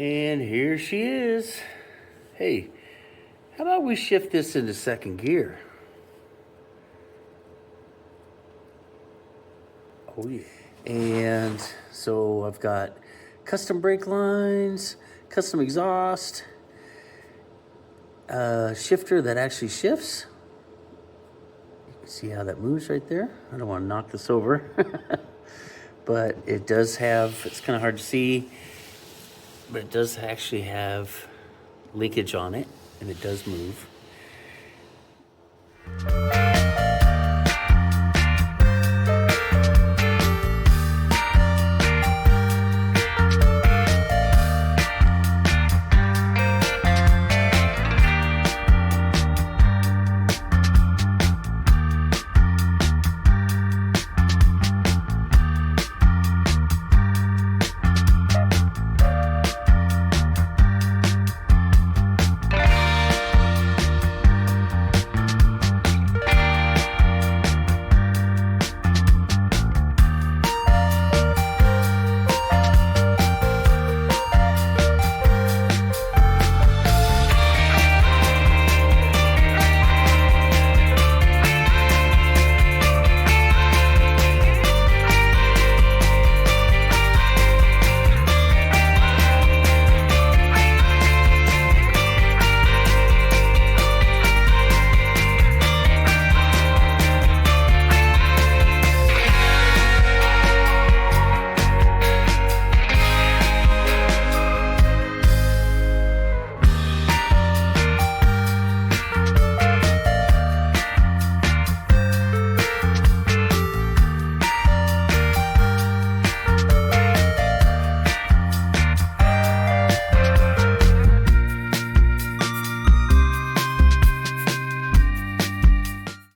And here she is. Hey, how about we shift this into second gear? Oh yeah. And so I've got custom brake lines, custom exhaust, shifter that actually shifts. You can see how that moves right there. I don't want to knock this over. But it does have, it's kind of hard to see, but it does actually have linkage on it, and it does move.